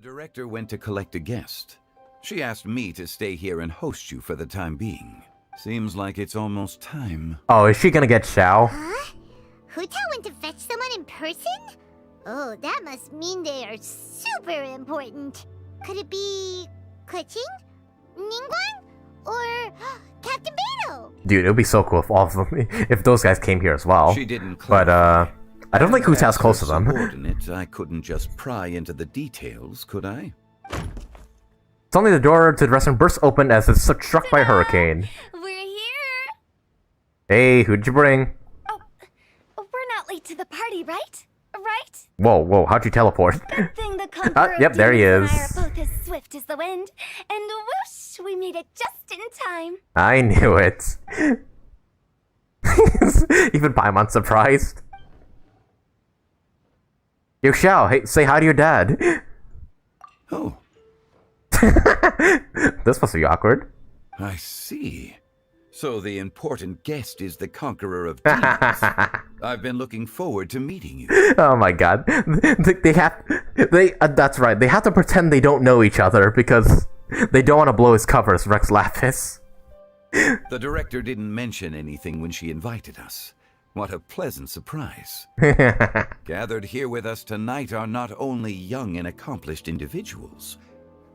director went to collect a guest. She asked me to stay here and host you for the time being. Seems like it's almost time. Oh, is she gonna get Xiao? Huh? Hu Tao went to fetch someone in person? Oh, that must mean they are super important. Could it be Kuching? Ningguang? Or Captain Beto? Dude, it would be so cool if all of them, if those guys came here as well. She didn't but I don't think Hu Tao's close to them. I couldn't just pry into the details, could I? Suddenly the door to the restaurant bursts open as it's struck by a hurricane. We're here! Hey, who'd you bring? Oh, we're not late to the party, right? Right? Whoa, how'd you teleport? Good thing the Conqueror Yep, there he is. and I are both as swift as the wind. And whoosh, we made it just in time. I knew it. Even Paimon's surprised. Yo, Xiao, hey, say hi to your dad. Oh. This must be awkward. I see. So the important guest is the Conqueror of Demons. I've been looking forward to meeting you. Oh my god. That's right, they have to pretend they don't know each other because they don't want to blow his cover as Rex Lapis. The director didn't mention anything when she invited us. What a pleasant surprise. Gathered here with us tonight are not only young and accomplished individuals,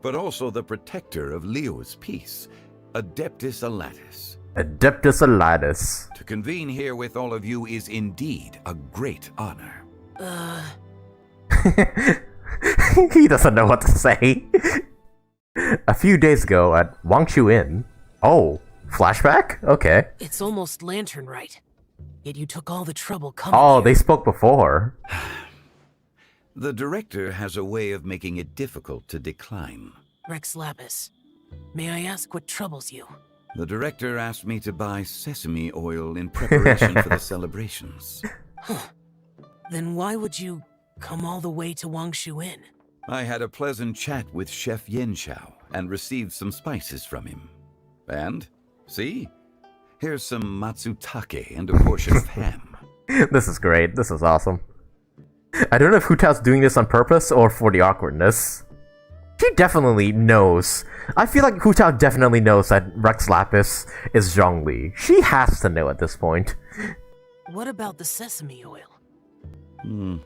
but also the protector of Leo's peace, Adeptus Alatus. Adeptus Alatus. To convene here with all of you is indeed a great honor. He doesn't know what to say. A few days ago at Wangshu Inn. Oh, flashback? Okay. It's almost Lantern Rite. Yet you took all the trouble coming Oh, here. they spoke before. The director has a way of making it difficult to decline. Rex Lapis, may I ask what troubles you? The director asked me to buy sesame oil in preparation for the celebrations. Huh. Then why would you come all the way to Wangshu Inn? I had a pleasant chat with Chef Xiao and received some spices from him. And, see? Here's some matsutake and a portion of ham. This is great. This is awesome. I don't know if Hu Tao's doing this on purpose or for the awkwardness. She definitely knows. I feel like Hu Tao definitely knows that Rex Lapis is Zhongli. She has to know at this point. What about the sesame oil?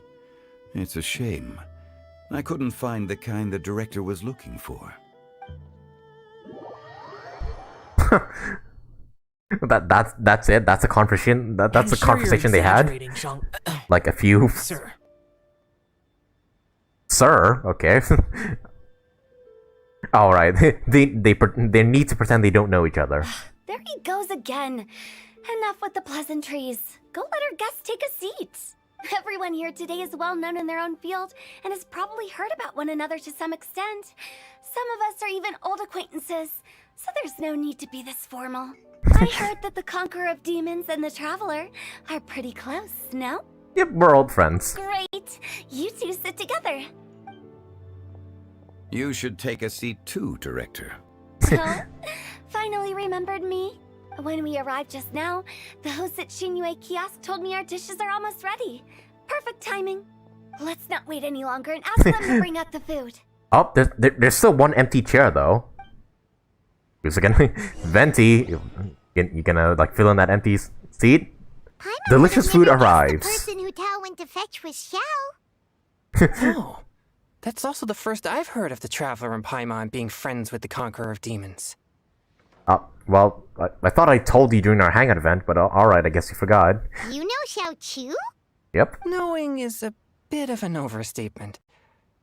It's a shame. I couldn't find the kind the director was looking for. That's it. That's a conversation. That's the conversation they had. Like a few. Sir. Okay. All right. They need to pretend they don't know each other. There he goes again. Enough with the pleasantries. Go let our guests take a seat. Everyone here today is well known in their own field and has probably heard about one another to some extent. Some of us are even old acquaintances, so there's no need to be this formal. I heard that the Conqueror of Demons and the Traveler are pretty close, no? Yep, we're old friends. Great! You two sit together. You should take a seat too, Director. So, finally remembered me? When we arrived just now, the host at Xinyue Kiosk told me our dishes are almost ready. Perfect timing. Let's not wait any longer and ask them to bring out the food. Oh, there's still one empty chair though. Who's it gonna Venti, you gonna like fill in that empty seat? Delicious food arrives. The person Hu Tao went to fetch was Xiao. Oh, that's also the first I've heard of the Traveler and Paimon being friends with the Conqueror of Demons. Well, I thought I told you during our hangout event, but alright, I guess you forgot. You know Xiao Chu? Yep. Knowing is a bit of an overstatement.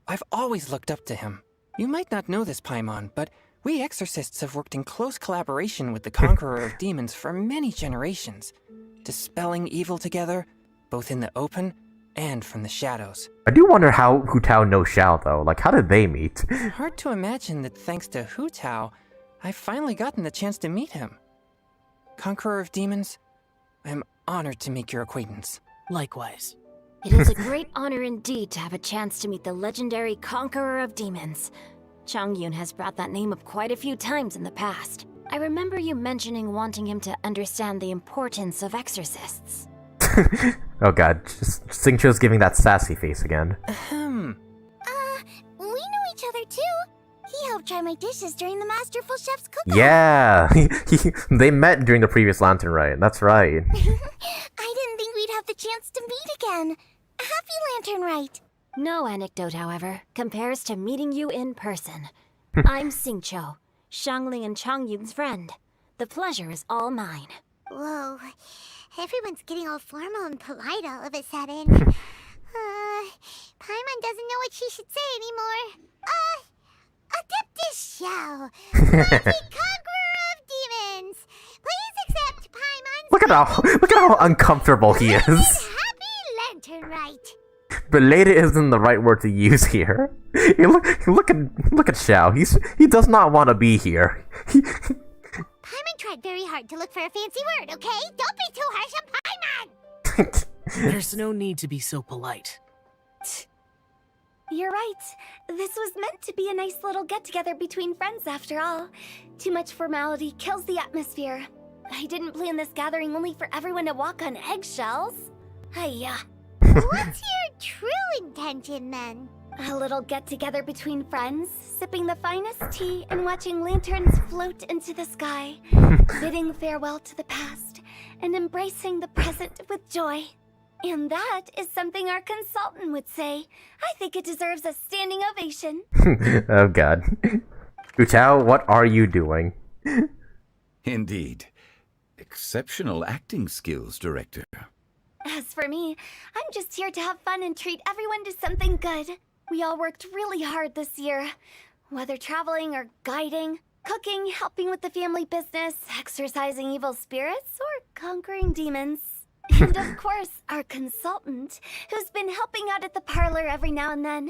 I've always looked up to him. You might not know this, Paimon, but we exorcists have worked in close collaboration with the Conqueror of Demons for many generations, dispelling evil together, both in the open and from the shadows. I do wonder how Hu Tao knows Xiao, though. Like, how did they meet? Hard to imagine that thanks to Hu Tao, I've finally gotten the chance to meet him. Conqueror of Demons, I'm honored to make your acquaintance. Likewise. It is a great honor indeed to have a chance to meet the legendary Conqueror of Demons. Changyun has brought that name up quite a few times in the past. I remember you mentioning wanting him to understand the importance of exorcists. Oh god, just Xingqiu's giving that sassy face again. We know each other too. He helped try my dishes during the Masterful Chef's cook-off. Yeah, they met during the previous Lantern Rite. That's right. I didn't think we'd have the chance to meet again. Happy Lantern Rite. No anecdote, however, compares to meeting you in person. I'm Xingqiu, Shangling and Changyun's friend. The pleasure is all mine. Whoa, everyone's getting all formal and polite all of a sudden. Paimon doesn't know what she should say anymore. Adeptus Xiao, mighty conqueror of demons. Please accept Paimon's Look at how uncomfortable he is. happy Lantern Rite. Belated isn't the right word to use here. Look at Xiao. He does not want to be here. Paimon tried very hard to look for a fancy word, okay? Don't be too harsh on Paimon! There's no need to be so polite. You're right. This was meant to be a nice little get-together between friends after all. Too much formality kills the atmosphere. I didn't plan this gathering only for everyone to walk on eggshells. Hiya. What's your true intention then? A little get-together between friends, sipping the finest tea and watching lanterns float into the sky, bidding farewell to the past, and embracing the present with joy. And that is something our consultant would say. I think it deserves a standing ovation. Oh god. Xiao, what are you doing? Indeed. Exceptional acting skills, Director. As for me, I'm just here to have fun and treat everyone to something good. We all worked really hard this year. Whether traveling or guiding, cooking, helping with the family business, exorcising evil spirits, or conquering demons. And of course, our consultant, who's been helping out at the parlor every now and then.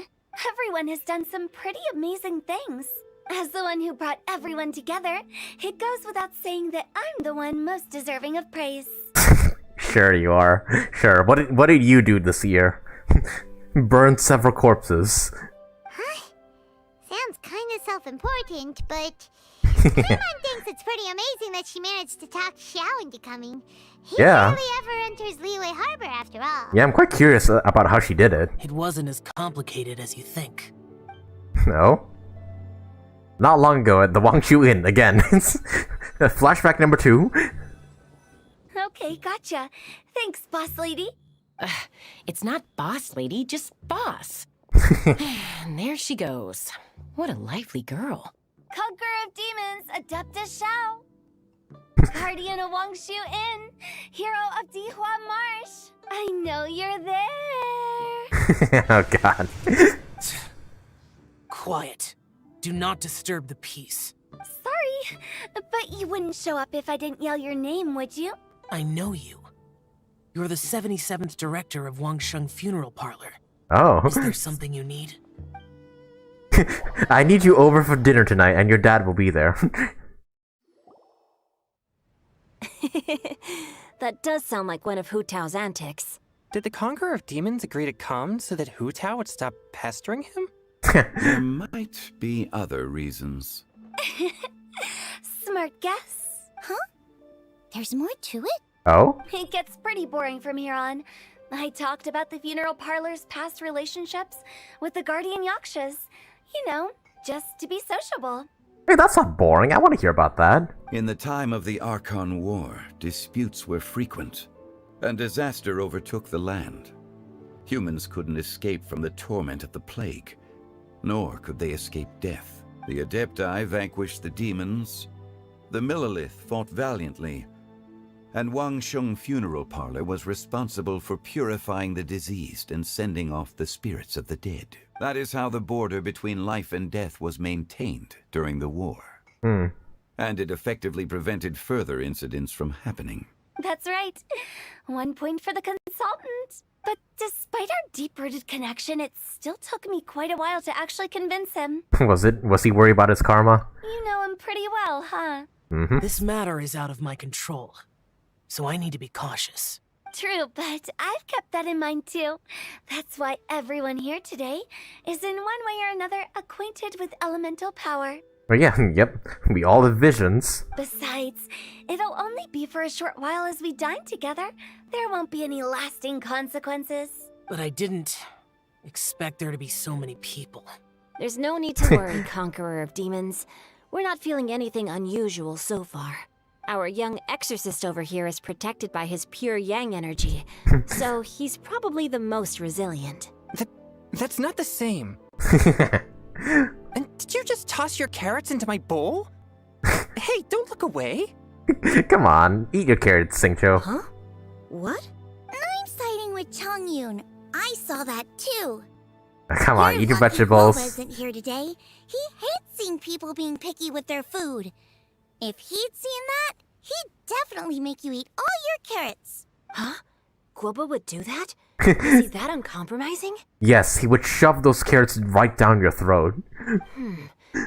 Everyone has done some pretty amazing things. As the one who brought everyone together, it goes without saying that I'm the one most deserving of praise. Sure you are. Sure. What did you do this year? Burned several corpses. Huh? Sounds kind of self-important, but Paimon thinks it's pretty amazing that she managed to talk Xiao into coming. He Yeah. barely ever enters Liyue Harbor after all. Yeah, I'm quite curious about how she did it. It wasn't as complicated as you think. No? Not long ago at the Wangshu Inn, again. Flashback number 2. Okay, gotcha. Thanks, boss lady. It's not boss lady, just boss. And there she goes. What a lively girl. Conqueror of demons, Adeptus Xiao. Guardian of Wangshu Inn, hero of Dehya Marsh. I know you're there. Oh god. Quiet. Do not disturb the peace. Sorry, but you wouldn't show up if I didn't yell your name, would you? I know you. You're the 77th director of Wangsheng Funeral Parlor. Oh. Is there something you need? I need you over for dinner tonight, and your dad will be there. That does sound like one of Hu Tao's antics. Did the Conqueror of Demons agree to come so that Hu Tao would stop pestering him? There might be other reasons. Smart guess. Huh? There's more to it? Oh? It gets pretty boring from here on. I talked about the funeral parlor's past relationships with the guardian yakshas. You know, just to be sociable. Hey, that's not boring. I want to hear about that. In the time of the Archon War, disputes were frequent, and disaster overtook the land. Humans couldn't escape from the torment of the plague, nor could they escape death. The Adepti vanquished the demons, the Millelith fought valiantly, and Wangsheng Funeral Parlor was responsible for purifying the diseased and sending off the spirits of the dead. That is how the border between life and death was maintained during the war. And it effectively prevented further incidents from happening. That's right. 1 point for the consultant. But despite our deep-rooted connection, it still took me quite a while to actually convince him. Was he worried about his karma? You know him pretty well, huh? This matter is out of my control, so I need to be cautious. True, but I've kept that in mind too. That's why everyone here today is in one way or another acquainted with elemental power. Oh yeah, yep. We all have visions. Besides, it'll only be for a short while as we dine together. There won't be any lasting consequences. But I didn't expect there to be so many people. There's no need to worry, Conqueror of Demons. We're not feeling anything unusual so far. Our young exorcist over here is protected by his pure yang energy, so he's probably the most resilient. That's not the same. And did you just toss your carrots into my bowl? Hey, don't look away. Come on, eat your carrots, Xingqiu. Huh? What? I'm siding with Chongyun. I saw that too. Come on, You're eat your lucky vegetables. Guoba isn't here today. He hates seeing people being picky with their food. If he'd seen that, he'd definitely make you eat all your carrots. Huh? Guoba would do that? Is he that uncompromising? Yes, he would shove those carrots right down your throat.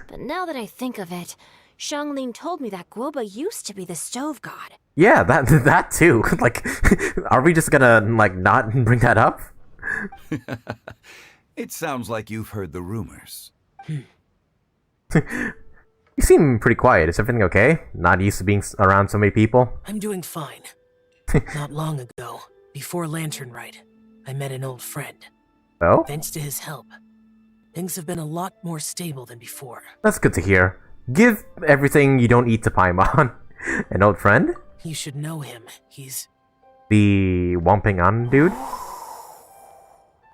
But now that I think of it, Xianglin told me that Guoba used to be the stove god. Yeah, that too. Like, are we just gonna, like, not bring that up? It sounds like you've heard the rumors. You seem pretty quiet. Is everything okay? Not used to being around so many people? I'm doing fine. Not long ago, before Lantern Rite, I met an old friend. Oh? Thanks to his help, things have been a lot more stable than before. That's good to hear. Give everything you don't eat to Paimon. An old friend? You should know him. He's... The Whomping On dude?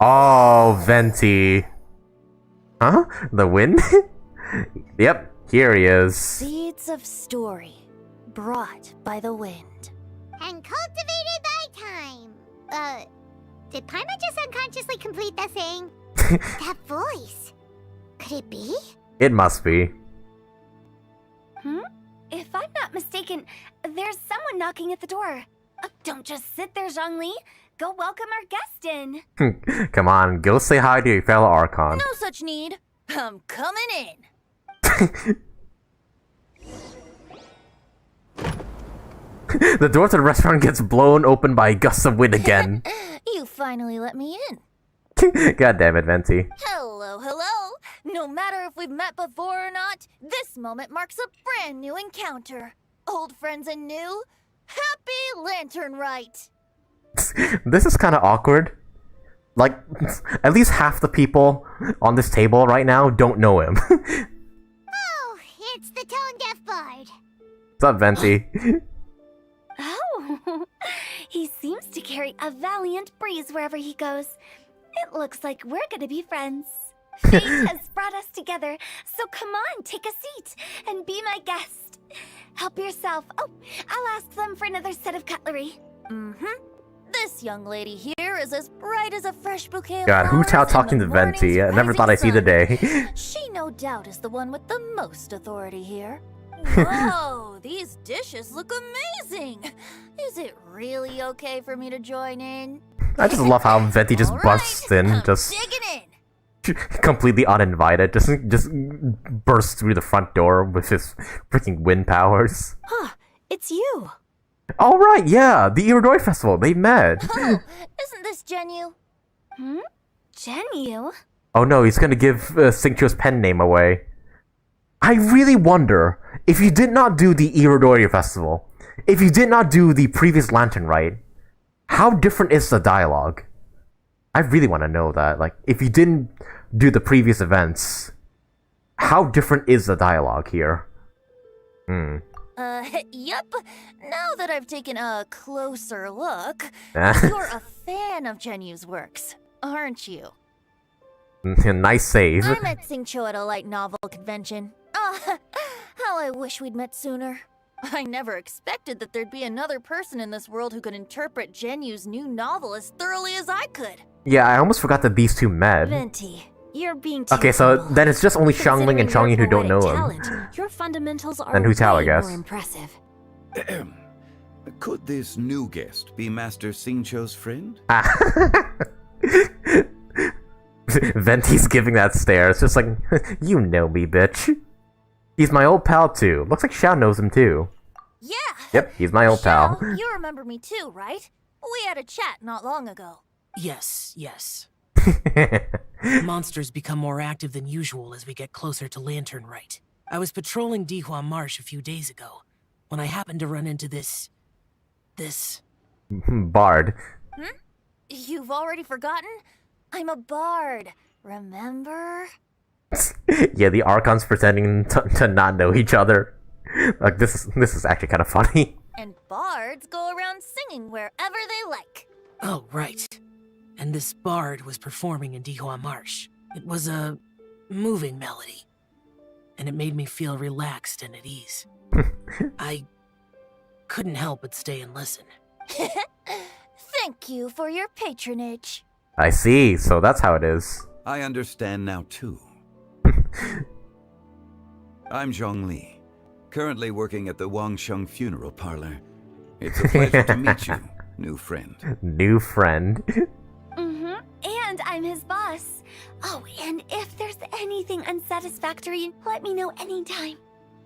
Oh, Venti. Huh? The wind? Yep, here he is. Seeds of story, brought by the wind. And cultivated by time. Did Paimon just unconsciously complete that saying? That voice. Could it be? It must be. If I'm not mistaken, there's someone knocking at the door. Don't just sit there, Zhongli. Go welcome our guest in. Come on, go say hi to your fellow Archon. No such need. I'm coming in. The door to the restaurant gets blown open by a gust of wind again. You finally let me in. God damn it, Venti. Hello, hello. No matter if we've met before or not, this moment marks a brand new encounter. Old friends and new. Happy Lantern Rite. This is kind of awkward. Like, at least half the people on this table right now don't know him. Oh, it's the tone deaf bard. What's up, Venti? Oh, he seems to carry a valiant breeze wherever he goes. It looks like we're gonna be friends. Fate has brought us together, so come on, take a seat and be my guest. Help yourself. Oh, I'll ask them for another set of cutlery. This young lady here is as bright as a fresh bouquet of God, flowers Hu Tao in talking the to Venti. I morning's never thought I'd see the rising day. sun. She no doubt is the one with the most authority here. Whoa, these dishes look amazing. Is it really okay for me to join in? I just love how Venti just All busts right, in, I'm just digging in. completely uninvited, just bursts through the front door with his freaking wind powers. Huh, it's you. All right, yeah, the Irodori Festival, they met. Oh, isn't this Genu? Genu? Oh no, he's gonna give Xingqiu's pen name away. I really wonder, if you did not do the Irodori Festival, if you did not do the previous Lantern Rite, how different is the dialogue? I really want to know that. Like, if you didn't do the previous events, how different is the dialogue here? Yep. Now that I've taken a closer look, Ah. you're a fan of Genu's works, aren't you? Nice save. I met Xingqiu at a light novel convention. How I wish we'd met sooner. I never expected that there'd be another person in this world who could interpret Genu's new novel as thoroughly as I could. Yeah, I almost forgot that these two met. Venti, you're being too Okay, so humble. then it's just only Xiangling and Considering Chongyin who your don't know poetic him. talent, your fundamentals are And Hu Tao, I way guess. more impressive. Could this new guest be Master Xingqiu's friend? Venti's giving that stare. It's just like, you know me, bitch. He's my old pal too. Looks like Xiao knows him too. Yeah. Yep, he's my old pal. Xiao, you remember me too, right? We had a chat not long ago. Yes. Monsters become more active than usual as we get closer to Lantern Rite. I was patrolling Dehya Marsh a few days ago, when I happened to run into this... Bard. You've already forgotten? I'm a bard, remember? Yeah, the Archons pretending to not know each other. Like, this is actually kind of funny. And bards go around singing wherever they like. Oh, right. And this bard was performing in Dehya Marsh. It was a moving melody. And it made me feel relaxed and at ease. I couldn't help but stay and listen. Thank you for your patronage. I see, so that's how it is. I understand now, too. I'm Zhongli, currently working at the Wangsheng Funeral Parlor. It's a pleasure to meet you, new friend. New friend. And I'm his boss. Oh, and if there's anything unsatisfactory, let me know anytime.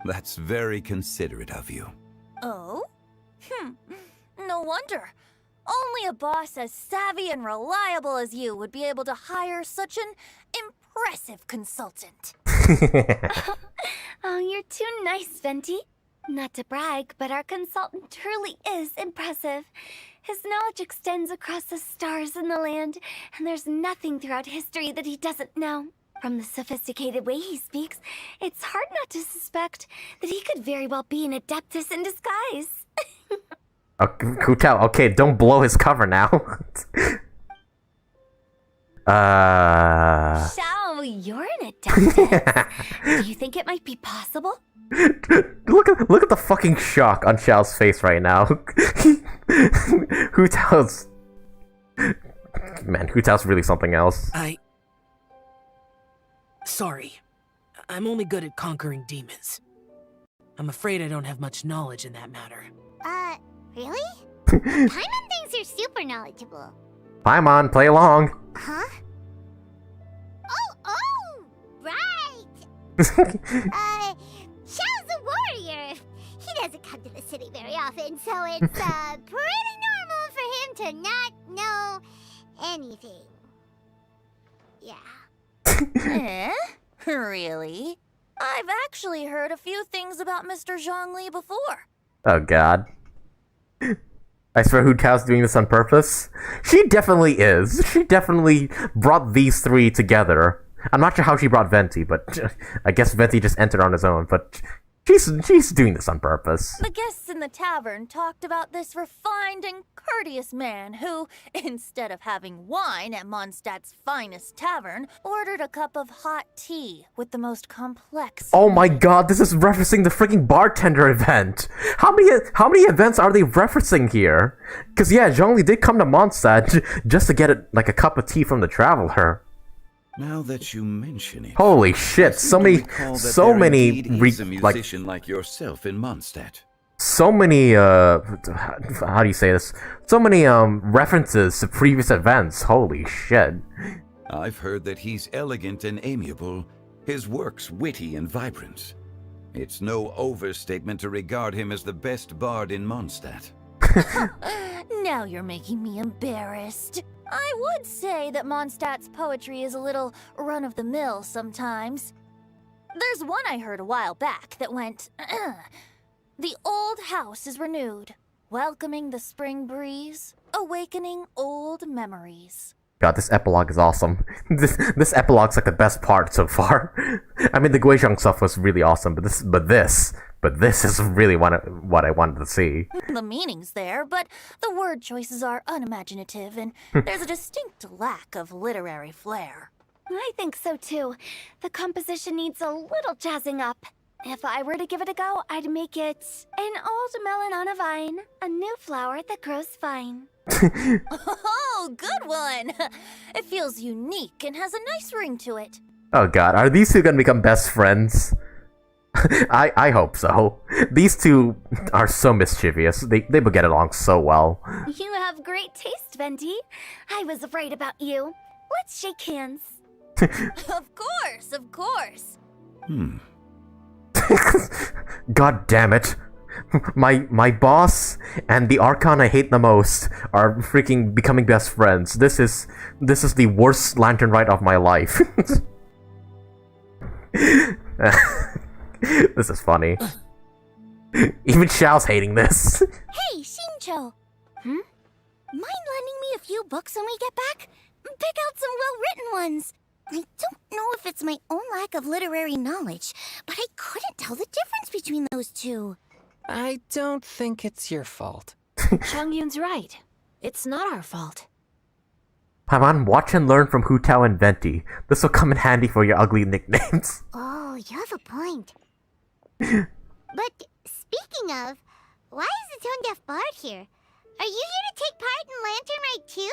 That's very considerate of you. Oh? No wonder. Only a boss as savvy and reliable as you would be able to hire such an impressive consultant. Oh, you're too nice, Venti. Not to brag, but our consultant truly is impressive. His knowledge extends across the stars and the land, and there's nothing throughout history that he doesn't know. From the sophisticated way he speaks, it's hard not to suspect that he could very well be an adeptus in disguise. Kutao, okay, don't blow his cover now. Xiao, you're an adeptus. Do you think it might be possible? Look at the fucking shock on Xiao's face right now. Hutao's... Man, Hutao's really something else. Sorry. I'm only good at conquering demons. I'm afraid I don't have much knowledge in that matter. Really? Paimon thinks you're super knowledgeable. Paimon, play along. Huh? Oh, right! Xiao's a warrior. He doesn't come to the city very often, so it's, pretty normal for him to not know anything. Yeah. Really? I've actually heard a few things about Mr. Zhongli before. Oh god. I swear Hutao's doing this on purpose. She definitely is. She definitely brought these three together. I'm not sure how she brought Venti, but I guess Venti just entered on his own, but she's doing this on purpose. The guests in the tavern talked about this refined and courteous man who, instead of having wine at Mondstadt's finest tavern, ordered a cup of hot tea with the most complex... Oh my god, this is referencing the freaking bartender event! How many events are they referencing here? Cause yeah, Zhongli did come to Mondstadt just to get like a cup of tea from the traveler. Now that you mention it, holy shit! So many musician like yourself in Mondstadt. So many how do you say this? So many references to previous events. Holy shit! I've heard that he's elegant and amiable, his works witty and vibrant. It's no overstatement to regard him as the best bard in Mondstadt. Now you're making me embarrassed. I would say that Mondstadt's poetry is a little run-of-the-mill sometimes. There's one I heard a while back that went, "The old house is renewed, welcoming the spring breeze, awakening old memories." God, this epilogue is awesome. This epilogue's like the best part so far. I mean, the Guizhong stuff was really awesome, but this is really what I wanted to see. The meaning's there, but the word choices are unimaginative, and there's a distinct lack of literary flair. I think so too. The composition needs a little jazzing up. If I were to give it a go, I'd make it an old melon on a vine, a new flower that grows fine. Oh, good one! It feels unique and has a nice ring to it. Oh god, are these two gonna become best friends? I hope so. These two are so mischievous. They would get along so well. You have great taste, Venti. I was right about you. Let's shake hands. Of course. God damn it. My boss and the Archon I hate the most are freaking becoming best friends. This is the worst Lantern Rite of my life. This is funny. Even Xiao's hating this. Hey, Shincho! Mind lending me a few books when we get back? Pick out some well-written ones. I don't know if it's my own lack of literary knowledge, but I couldn't tell the difference between those two. I don't think it's your fault. Changyun's right. It's not our fault. Paimon, watch and learn from Hu Tao and Venti. This will come in handy for your ugly nicknames. Oh, you have a point. But speaking of, why is the tone-deaf bard here? Are you here to take part in Lantern Rite too?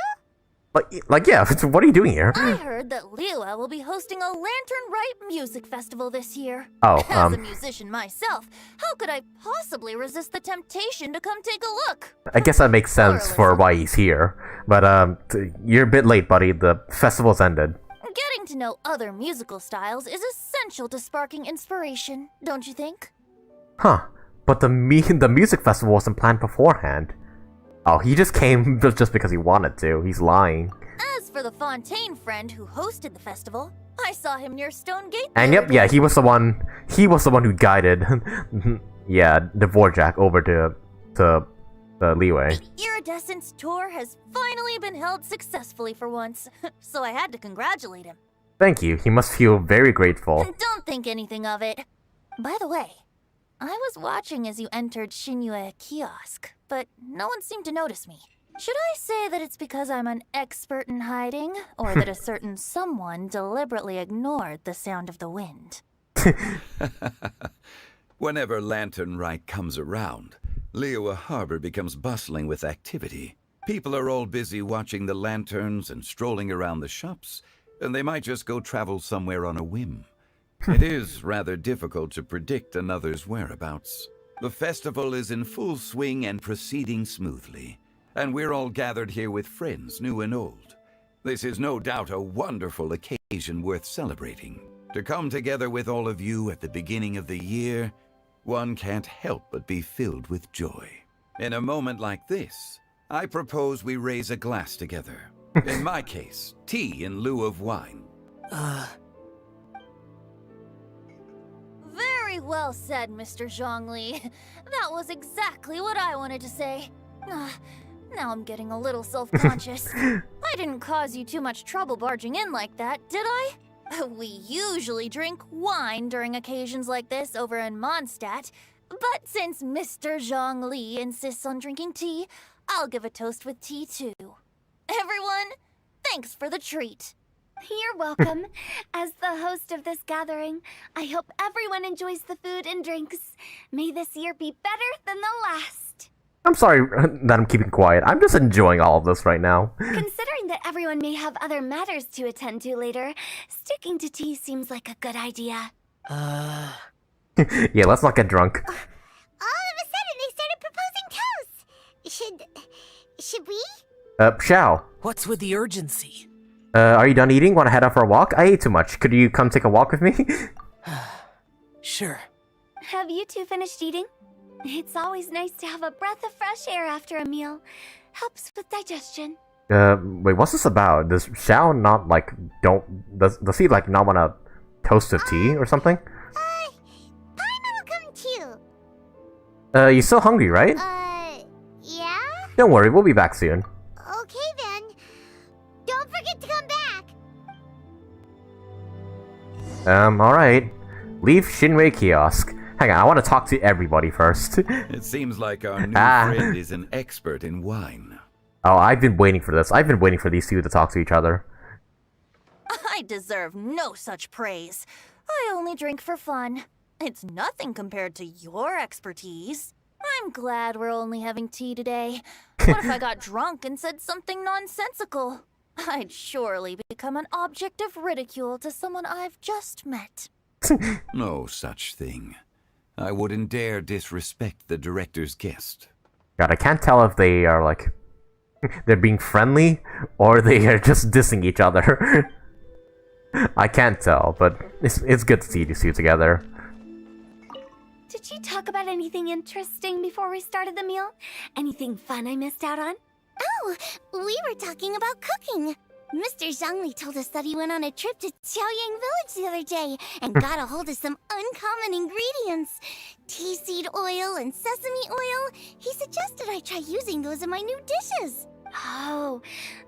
Yeah, what are you doing here? I heard that Liyue will be hosting a Lantern Rite music festival this year. Oh, As a musician myself, how could I possibly resist the temptation to come take a look? I guess that makes sense for why he's here. But, you're a bit late, buddy. The festival's ended. Getting to know other musical styles is essential to sparking inspiration, don't you think? Huh. But the music festival wasn't planned beforehand. Oh, he just came just because he wanted to. He's lying. As for the Fontaine friend who hosted the festival, I saw him near Stone Gate. And yep, yeah, he was the one who guided, yeah, Dvorak over to Liyue. The Iridescence tour has finally been held successfully for once, so I had to congratulate him. Thank you. He must feel very grateful. Don't think anything of it. By the way, I was watching as you entered Shinyue Kiosk, but no one seemed to notice me. Should I say that it's because I'm an expert in hiding, or that a certain someone deliberately ignored the sound of the wind? Whenever Lantern Rite comes around, Liyue Harbor becomes bustling with activity. People are all busy watching the lanterns and strolling around the shops, and they might just go travel somewhere on a whim. It is rather difficult to predict another's whereabouts. The festival is in full swing and proceeding smoothly, and we're all gathered here with friends, new and old. This is no doubt a wonderful occasion worth celebrating. To come together with all of you at the beginning of the year, one can't help but be filled with joy. In a moment like this, I propose we raise a glass together. In my case, tea in lieu of wine. Very well said, Mr. Zhongli. That was exactly what I wanted to say. Now I'm getting a little self-conscious. I didn't cause you too much trouble barging in like that, did I? We usually drink wine during occasions like this over in Mondstadt, but since Mr. Zhongli insists on drinking tea, I'll give a toast with tea too. Everyone, thanks for the treat. You're welcome. As the host of this gathering, I hope everyone enjoys the food and drinks. May this year be better than the last. I'm sorry that I'm keeping quiet. I'm just enjoying all of this right now. Considering that everyone may have other matters to attend to later, sticking to tea seems like a good idea. Yeah, let's not get drunk. All of a sudden, they started proposing toasts. Should we? Xiao. What's with the urgency? Are you done eating? Want to head out for a walk? I ate too much. Could you come take a walk with me? Sure. Have you two finished eating? It's always nice to have a breath of fresh air after a meal. Helps with digestion. Wait, what's this about? Does Xiao not, like, does he, like, not want a toast of tea or something? Paimon will come too. You still hungry, right? Yeah? Don't worry, we'll be back soon. Okay then. Don't forget to come back. Alright. Leave Shinwei Kiosk. Hang on, I want to talk to everybody first. It seems like our new friend is an expert in wine. Oh, I've been waiting for this. I've been waiting for these two to talk to each other. I deserve no such praise. I only drink for fun. It's nothing compared to your expertise. I'm glad we're only having tea today. What if I got drunk and said something nonsensical? I'd surely become an object of ridicule to someone I've just met. No such thing. I wouldn't dare disrespect the director's guest. God, I can't tell if they are, like, they're being friendly or they are just dissing each other. I can't tell, but it's good to see these two together. Did you talk about anything interesting before we started the meal? Anything fun I missed out on? Oh, we were talking about cooking. Mr. Zhongli told us that he went on a trip to Xiaoyang Village the other day and got a hold of some uncommon ingredients. Tea seed oil and sesame oil. He suggested I try using those in my new dishes. Oh,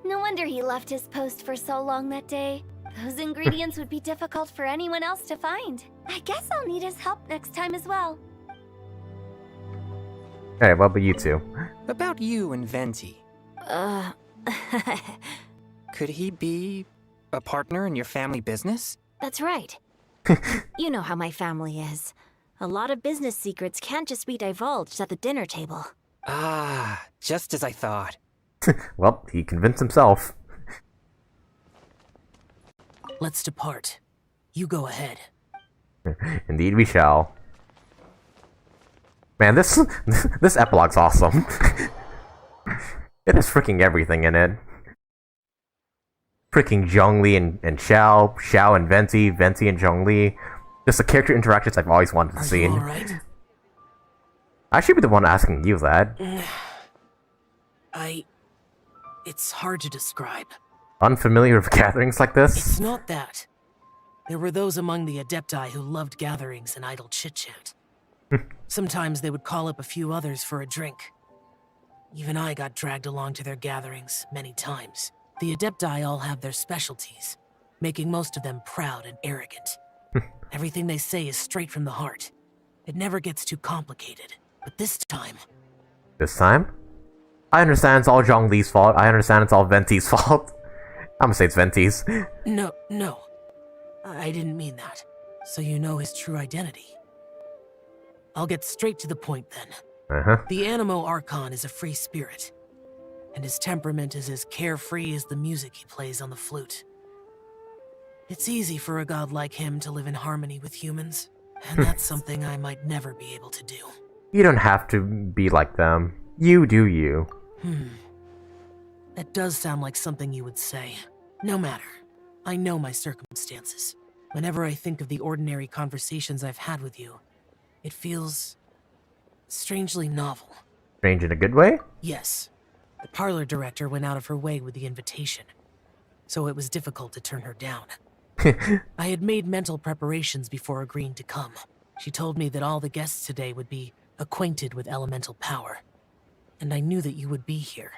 no wonder he left his post for so long that day. Those ingredients would be difficult for anyone else to find. I guess I'll need his help next time as well. Hey, what about you two? About you and Venti. Could he be a partner in your family business? That's right. You know how my family is. A lot of business secrets can't just be divulged at the dinner table. Ah, just as I thought. Well, he convinced himself. Let's depart. You go ahead. Indeed we shall. Man, this epilogue's awesome. It has freaking everything in it. Freaking Zhongli and Xiao, Xiao and Venti, Venti and Zhongli. Just the character interactions I've always wanted to see. Are you alright? I should be the one asking you that. It's hard to describe. Unfamiliar with gatherings like this? It's not that. There were those among the Adepti who loved gatherings and idle chit-chat. Sometimes they would call up a few others for a drink. Even I got dragged along to their gatherings many times. The Adepti all have their specialties, making most of them proud and arrogant. Everything they say is straight from the heart. It never gets too complicated. But this time... This time? I understand it's all Zhongli's fault. I understand it's all Venti's fault. I'm gonna say it's Venti's. No. I didn't mean that. So you know his true identity. I'll get straight to the point then. The Animo Archon is a free spirit, and his temperament is as carefree as the music he plays on the flute. It's easy for a god like him to live in harmony with humans, and that's something I might never be able to do. You don't have to be like them. You do you. That does sound like something you would say. No matter. I know my circumstances. Whenever I think of the ordinary conversations I've had with you, it feels... strangely novel. Strange in a good way? Yes. The parlor director went out of her way with the invitation, so it was difficult to turn her down. I had made mental preparations before agreeing to come. She told me that all the guests today would be acquainted with elemental power, and I knew that you would be here.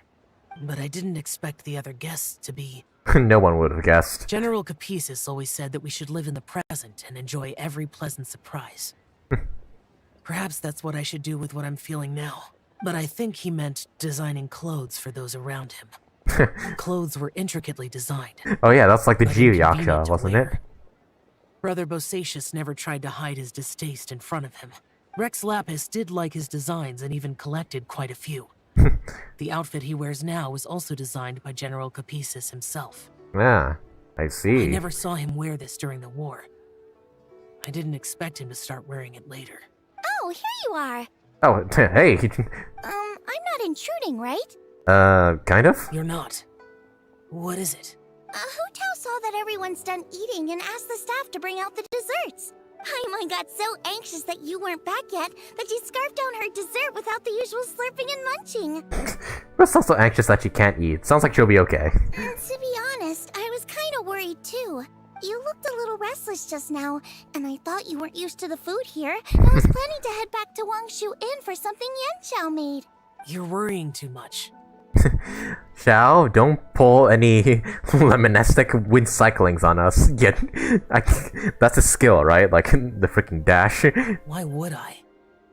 But I didn't expect the other guests to be... No one would have guessed. General Capisis always said that we should live in the present and enjoy every pleasant surprise. Perhaps that's what I should do with what I'm feeling now. But I think he meant designing clothes for those around him. Clothes were intricately designed. Oh yeah, that's like the but Yaoyao, inconvenient to wasn't it? wear. Brother Bosacius never tried to hide his distaste in front of him. Rex Lapis did like his designs and even collected quite a few. The outfit he wears now was also designed by General Capisis himself. Yeah, I see. I never saw him wear this during the war. I didn't expect him to start wearing it later. Oh, here you are. Oh, hey. I'm not intruding, right? Kind of? You're not. What is it? Hu Tao saw that everyone's done eating and asked the staff to bring out the desserts. Paimon got so anxious that you weren't back yet that she scarfed down her dessert without the usual slurping and munching. Russ also anxious that she can't eat. Sounds like she'll be okay. And to be honest, I was kind of worried too. You looked a little restless just now, and I thought you weren't used to the food here, and was planning to head back to Wangshu Inn for something Xiao made. You're worrying too much. Xiao, don't pull any lemonestic wind cyclings on us. Yet, that's a skill, right? Like the freaking dash. Why would I?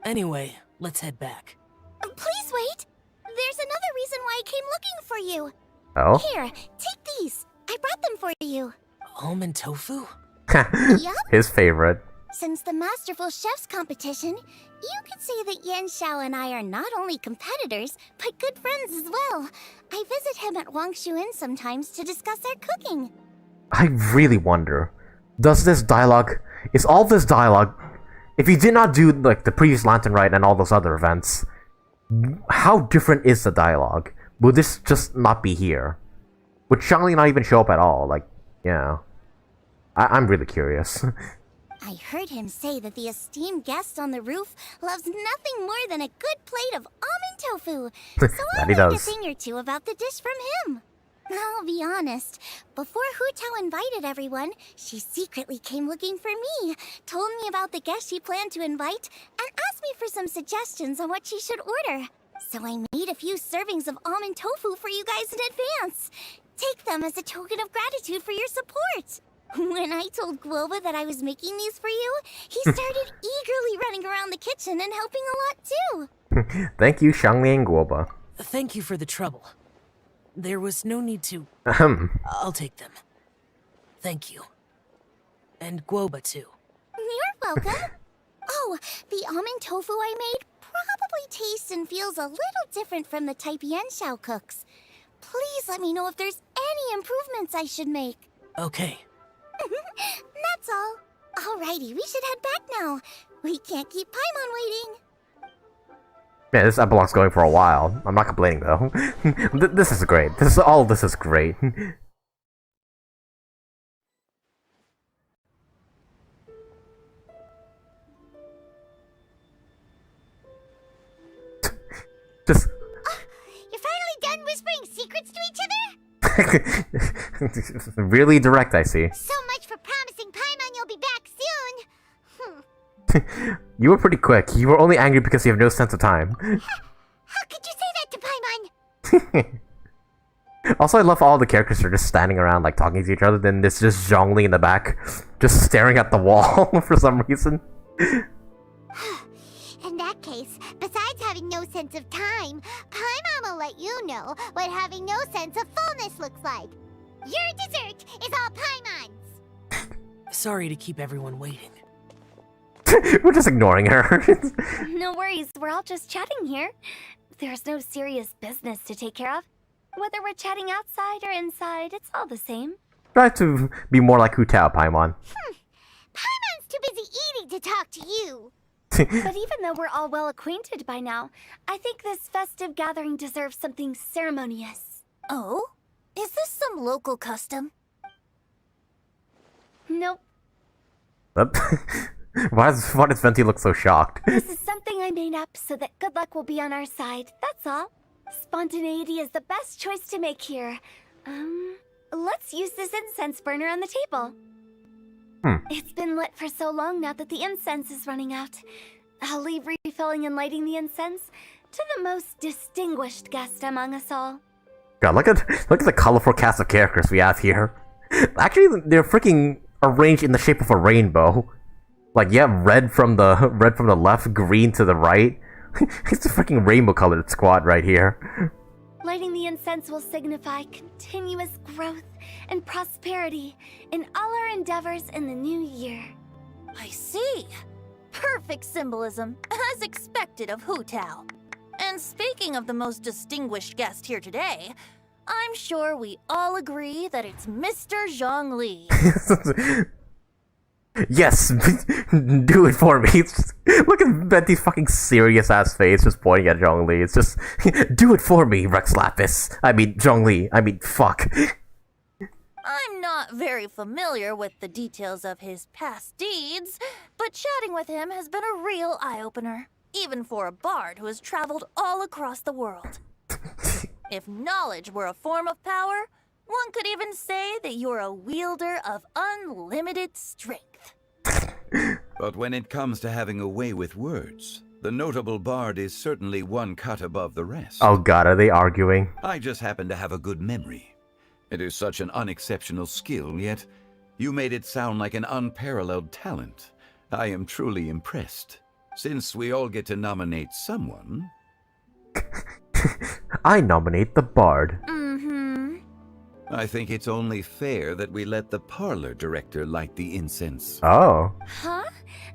Anyway, let's head back. Please wait. There's another reason why I came looking for you. Oh? Here, take these. I brought them for you. Almond tofu? Yup. His favorite. Since the Masterful Chef's competition, you could say that Xiao and I are not only competitors, but good friends as well. I visit him at Wangshu Inn sometimes to discuss our cooking. I really wonder, is all this dialogue, if you did not do like the previous Lantern Rite and all those other events, how different is the dialogue? Will this just not be here? Would Shangli not even show up at all? Like, yeah. I'm really curious. I heard him say that the esteemed guest on the roof loves nothing more than a good plate of almond tofu. So I learned a thing or two about the dish from him. I'll be honest, before Hu Tao invited everyone, she secretly came looking for me, told me about the guest she planned to invite, and asked me for some suggestions on what she should order. So I made a few servings of almond tofu for you guys in advance. Take them as a token of gratitude for your support. When I told Guoba that I was making these for you, he started eagerly running around the kitchen and helping a lot too. Thank you, Xiangli and Guoba. Thank you for the trouble. There was no need to... Ahem. I'll take them. Thank you. And Guoba, too. You're welcome. Oh, the almond tofu I made probably tastes and feels a little different from the type Xiao cooks. Please let me know if there's any improvements I should make. Okay. That's all. Alrighty, we should head back now. We can't keep Paimon waiting. Yeah, this epilogue's going for a while. I'm not complaining though. This is great. This is great. Just You're finally done whispering secrets to each other? really direct, I see. So much for promising Paimon you'll be back soon. You were pretty quick. You were only angry because you have no sense of time. How could you say that to Paimon? Also, I love all the characters are just standing around, like, talking to each other, then there's just Zhongli in the back, just staring at the wall for some reason. In that case, besides having no sense of time, Paimon will let you know what having no sense of fullness looks like. Your dessert is all Paimon's! Sorry to keep everyone waiting. We're just ignoring her. No worries, we're all just chatting here. There's no serious business to take care of. Whether we're chatting outside or inside, it's all the same. Try to be more like Hu Tao, Paimon. Paimon's too busy eating to talk to you! But even though we're all well acquainted by now, I think this festive gathering deserves something ceremonious. Oh? Is this some local custom? Nope. Why does Venti look so shocked? This is something I made up so that good luck will be on our side, that's all. Spontaneity is the best choice to make here. Let's use this incense burner on the table. It's been lit for so long now that the incense is running out. I'll leave refilling and lighting the incense to the most distinguished guest among us all. God, look at the colorful cast of characters we have here. Actually, they're freaking arranged in the shape of a rainbow. Like, you have red from the left, green to the right. It's a freaking rainbow colored squad right here. Lighting the incense will signify continuous growth and prosperity in all our endeavors in the new year. I see. Perfect symbolism, as expected of Hu Tao. And speaking of the most distinguished guest here today, I'm sure we all agree that it's Mr. Zhongli. Yes, do it for me. Look at Venti's fucking serious ass face just pointing at Zhongli. It's just, do it for me, Rex Lapis. I mean, Zhongli. I mean, fuck. I'm not very familiar with the details of his past deeds, but chatting with him has been a real eye-opener, even for a bard who has traveled all across the world. If knowledge were a form of power, one could even say that you're a wielder of unlimited strength. But when it comes to having a way with words, the notable bard is certainly one cut above the rest. Oh god, are they arguing? I just happen to have a good memory. It is such an unexceptional skill, yet you made it sound like an unparalleled talent. I am truly impressed. Since we all get to nominate someone... I nominate the bard. I think it's only fair that we let the parlor director light the incense. Oh. Huh?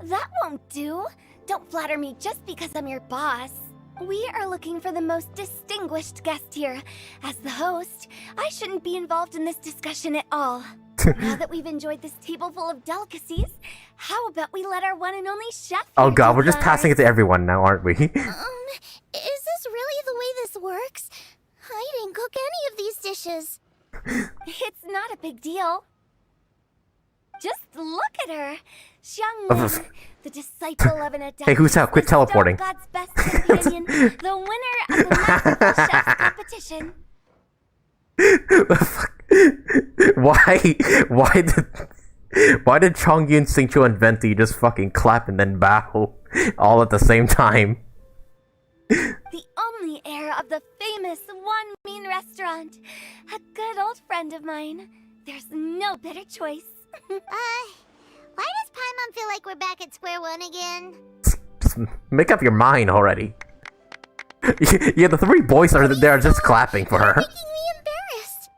That won't do. Don't flatter me just because I'm your boss. We are looking for the most distinguished guest here. As the host, I shouldn't be involved in this discussion at all. Now that we've enjoyed this table full of delicacies, how about we let our one and only chef Oh here god, do we're just honors? passing it to everyone now, aren't we? Is this really the way this works? I didn't cook any of these dishes. It's not a big deal. Just look at her. Xiang, the disciple of an adeptus. Hey, who's out? Quit teleporting. God's best companion, the winner of the Masterful Chef competition. Why did Chongyun, Xingqiu, and Venti just fucking clap and then bow all at the same time? The only heir of the famous One Mean restaurant. A good old friend of mine. There's no better choice. Why does Paimon feel like we're back at square one again? Just make up your mind already. Yeah, the three boys are there just clapping for her. Making me embarrassed.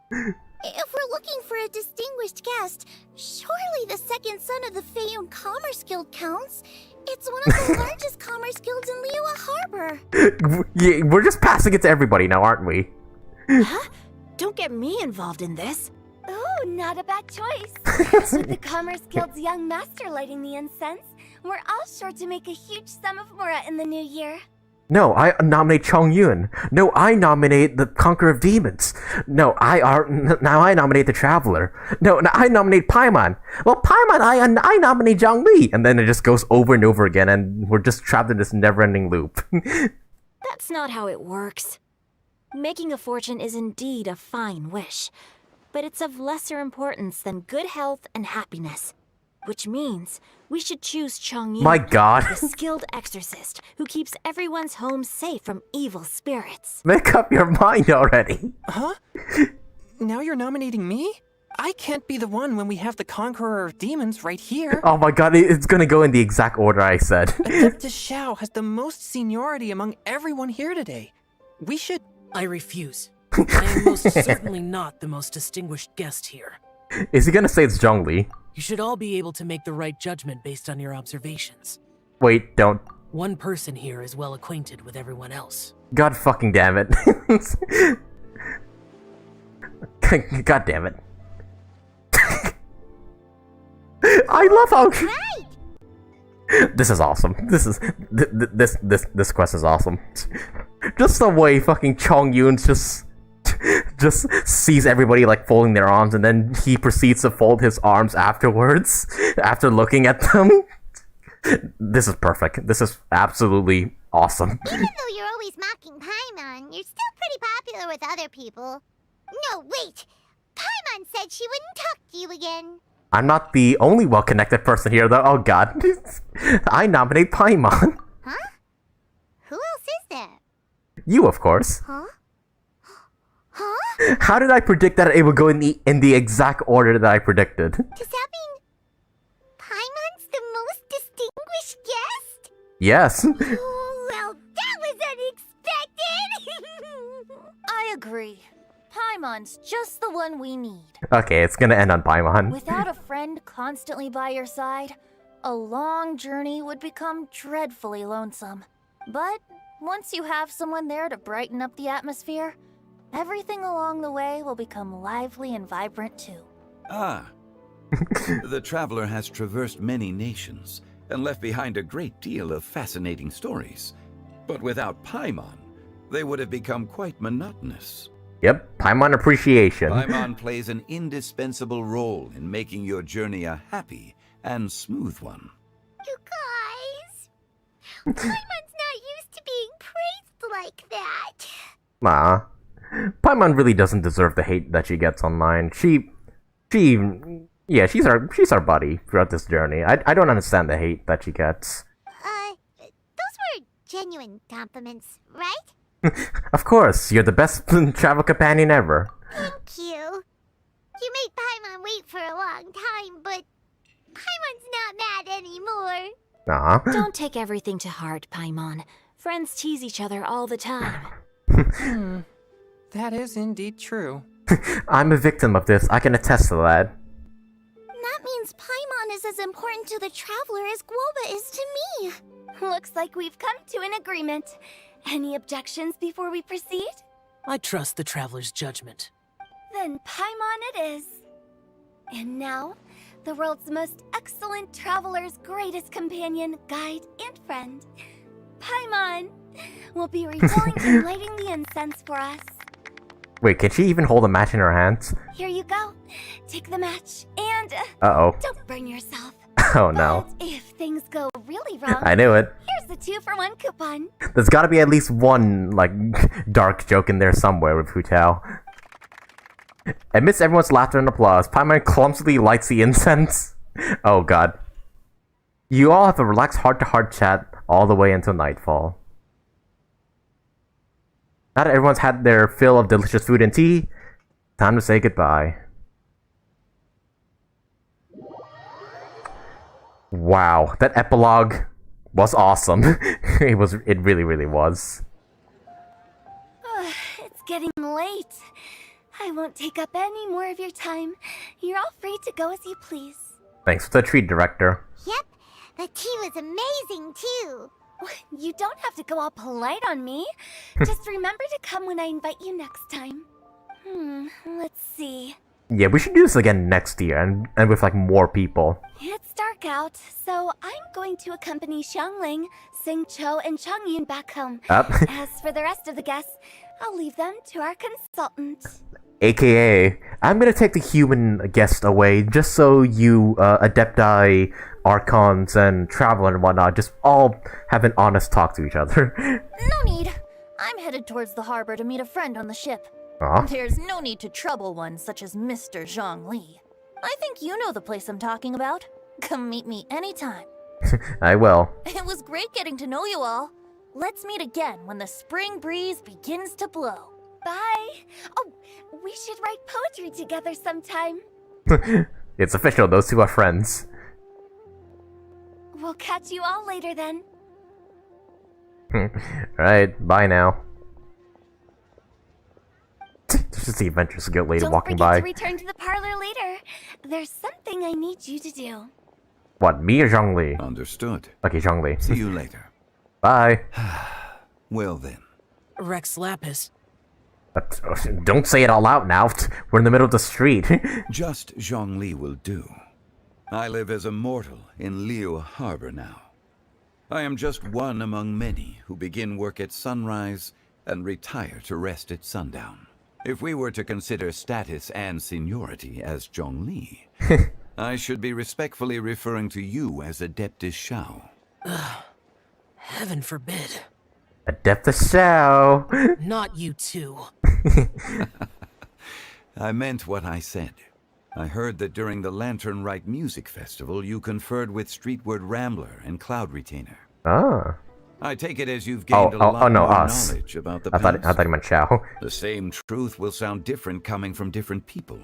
If we're looking for a distinguished guest, surely the second son of the Feiyun Commerce Guild counts. It's one of the largest commerce guilds in Liyue Harbor. Yeah, we're just passing it to everybody now, aren't we? Huh? Don't get me involved in this. Oh, not a bad choice. With the Commerce Guild's young master lighting the incense, we're all sure to make a huge sum of mora in the new year. No, I nominate Chongyun. No, I nominate the Conqueror of Demons. No, now I nominate the Traveler. No, I nominate Paimon. Well, Paimon, I nominate Zhongli. And then it just goes over and over again, and we're just trapped in this never-ending loop. That's not how it works. Making a fortune is indeed a fine wish, but it's of lesser importance than good health and happiness. Which means we should choose Chongyun, My God. the skilled exorcist who keeps everyone's home safe from evil spirits. Make up your mind already. Huh? Now you're nominating me? I can't be the one when we have the Conqueror of Demons right here. Oh my God, it's gonna go in the exact order I said. Adeptus Xiao has the most seniority among everyone here today. We should... I refuse. I am most certainly not the most distinguished guest here. Is he gonna say it's Zhongli? You should all be able to make the right judgment based on your observations. Wait, don't. One person here is well acquainted with everyone else. God fucking damn it. God damn it. I love how... This is awesome. This quest is awesome. Just the way fucking Chongyun just sees everybody like folding their arms, and then he proceeds to fold his arms afterwards after looking at them. This is perfect. This is absolutely awesome. Even though you're always mocking Paimon, you're still pretty popular with other people. No, wait! Paimon said she wouldn't talk to you again. I'm not the only well-connected person here, though. Oh God. I nominate Paimon. Huh? Who else is there? You, of course. Huh? Huh? How did I predict that it would go in the exact order that I predicted? Does that mean Paimon's the most distinguished guest? Yes. Oh, well, that was unexpected! I agree. Paimon's just the one we need. Okay, it's gonna end on Paimon. Without a friend constantly by your side, a long journey would become dreadfully lonesome. But once you have someone there to brighten up the atmosphere, everything along the way will become lively and vibrant too. Ah. The traveler has traversed many nations and left behind a great deal of fascinating stories. But without Paimon, they would have become quite monotonous. Yep, Paimon appreciation. Paimon plays an indispensable role in making your journey a happy and smooth one. You guys, Paimon's not used to being praised like that. Nah. Paimon really doesn't deserve the hate that she gets online. She's our buddy throughout this journey. I don't understand the hate that she gets. Those were genuine compliments, right? Of course, you're the best travel companion ever. Thank you. You made Paimon wait for a long time, but Paimon's not mad anymore. Nah. Don't take everything to heart, Paimon. Friends tease each other all the time. That is indeed true. I'm a victim of this. I can attest to that. That means Paimon is as important to the traveler as Guoba is to me. Looks like we've come to an agreement. Any objections before we proceed? I trust the traveler's judgment. Then Paimon it is. And now, the world's most excellent traveler's greatest companion, guide, and friend, Paimon, will be refilling and lighting the incense for us. Wait, can she even hold a match in her hands? Here you go. Take the match, and Uh-oh. don't burn yourself. Oh no. But if things go really wrong, I knew it. here's the 2-for-1 coupon. There's gotta be at least one, like, dark joke in there somewhere with Hu Tao. Amidst everyone's laughter and applause, Paimon clumsily lights the incense. Oh god. You all have a relaxed heart-to-heart chat all the way until nightfall. Now that everyone's had their fill of delicious food and tea, time to say goodbye. Wow, that epilogue was awesome. It really, really was. It's getting late. I won't take up any more of your time. You're all free to go as you please. Thanks for the treat, Director. Yep, the tea was amazing too. You don't have to go all polite on me. Just remember to come when I invite you next time. Let's see. Yeah, we should do this again next year, and with like more people. It's dark out, so I'm going to accompany Xiangling, Xingqiu, and Changyun back home. Up. As for the rest of the guests, I'll leave them to our consultant. AKA, I'm gonna take the human guest away just so you, Adepti, Archons, and Traveler and whatnot just all have an honest talk to each other. No need. I'm headed towards the harbor to meet a friend on the ship. Aw. There's no need to trouble one such as Mr. Zhongli. I think you know the place I'm talking about. Come meet me anytime. I will. It was great getting to know you all. Let's meet again when the spring breeze begins to blow. Bye. Oh, we should write poetry together sometime. It's official, those two are friends. We'll catch you all later then. Alright, bye now. This is the adventurous goat lady walking Don't by. forget to return to the parlor later. There's something I need you to do. What, me or Zhongli? Understood. Okay, Zhongli. See you later. Bye. Well then. Rex Lapis. Don't say it all out now. We're in the middle of the street. Just Zhongli will do. I live as a mortal in Liu Harbor now. I am just one among many who begin work at sunrise and retire to rest at sundown. If we were to consider status and seniority as Zhongli, I should be respectfully referring to you as Adeptus Xiao. Heaven forbid. Adeptus Xiao. Not you two. I meant what I said. I heard that during the Lantern Rite Music Festival, you conferred with Streetward Rambler and Cloud Retainer. Ah. I take it as you've gained a lot no, more us. knowledge about the I past. thought he meant Xiao. The same truth will sound different coming from different people.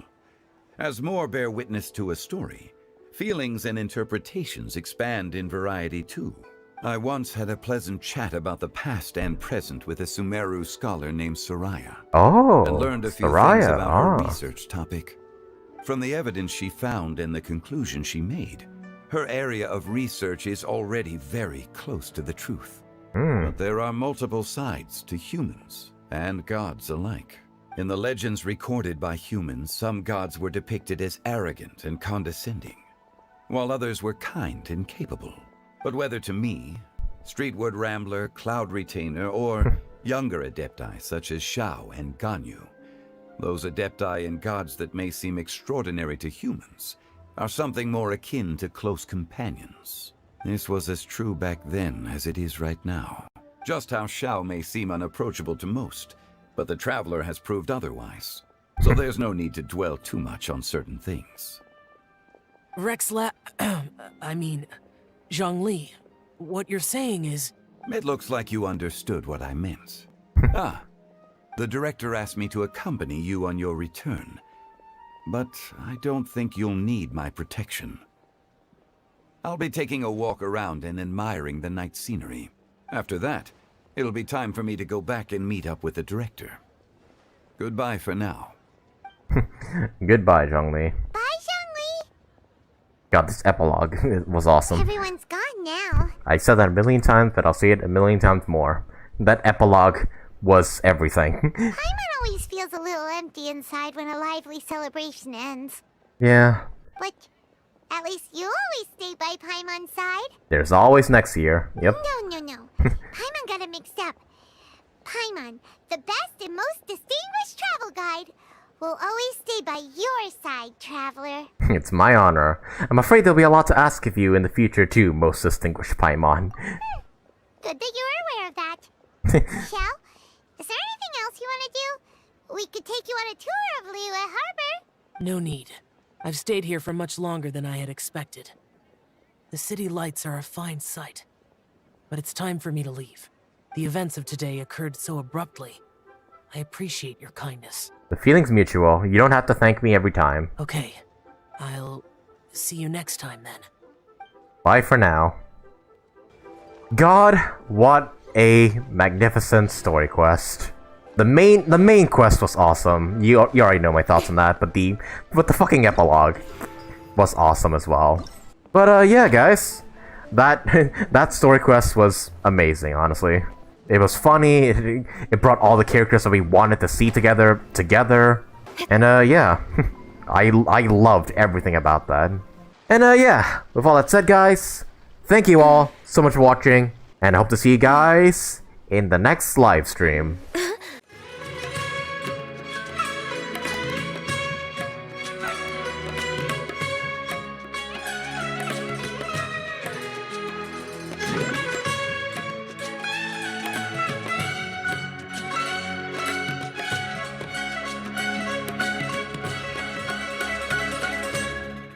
As more bear witness to a story, feelings and interpretations expand in variety too. I once had a pleasant chat about the past and present with a Sumeru scholar named Soraya. Oh, And learned a few Soraya. things about her research topic. From the evidence she found and the conclusion she made, her area of research is already very close to the truth. But there are multiple sides to humans and gods alike. In the legends recorded by humans, some gods were depicted as arrogant and condescending, while others were kind and capable. But whether to me, Streetward Rambler, Cloud Retainer, or younger adepti such as Xiao and Ganyu, those adepti and gods that may seem extraordinary to humans are something more akin to close companions. This was as true back then as it is right now. Just how Xiao may seem unapproachable to most, but the Traveler has proved otherwise. So there's no need to dwell too much on certain things. Zhongli, what you're saying is... It looks like you understood what I meant. The director asked me to accompany you on your return, but I don't think you'll need my protection. I'll be taking a walk around and admiring the night scenery. After that, it'll be time for me to go back and meet up with the director. Goodbye for now. Goodbye, Zhongli. Bye, Xiangli. God, this epilogue was awesome. Everyone's gone now. I said that a million times, but I'll say it a million times more. That epilogue was everything. Paimon always feels a little empty inside when a lively celebration ends. Yeah. But at least you always stay by Paimon's side. There's always next year. Yep. No. Paimon got it mixed up. Paimon, the best and most distinguished travel guide, will always stay by your side, Traveler. It's my honor. I'm afraid there'll be a lot to ask of you in the future too, most distinguished Paimon. Good that you're aware of that. Xiao, is there anything else you want to do? We could take you on a tour of Liyue Harbor. No need. I've stayed here for much longer than I had expected. The city lights are a fine sight. But it's time for me to leave. The events of today occurred so abruptly. I appreciate your kindness. The feeling's mutual. You don't have to thank me every time. Okay. I'll see you next time then. Bye for now. God, what a magnificent story quest. The main quest was awesome. You already know my thoughts on that, but the fucking epilogue was awesome as well. But yeah, guys, that story quest was amazing, honestly. It was funny, it brought all the characters that we wanted to see together, and yeah, I loved everything about that. And yeah, with all that said, guys, thank you all so much for watching, and I hope to see you guys in the next live stream.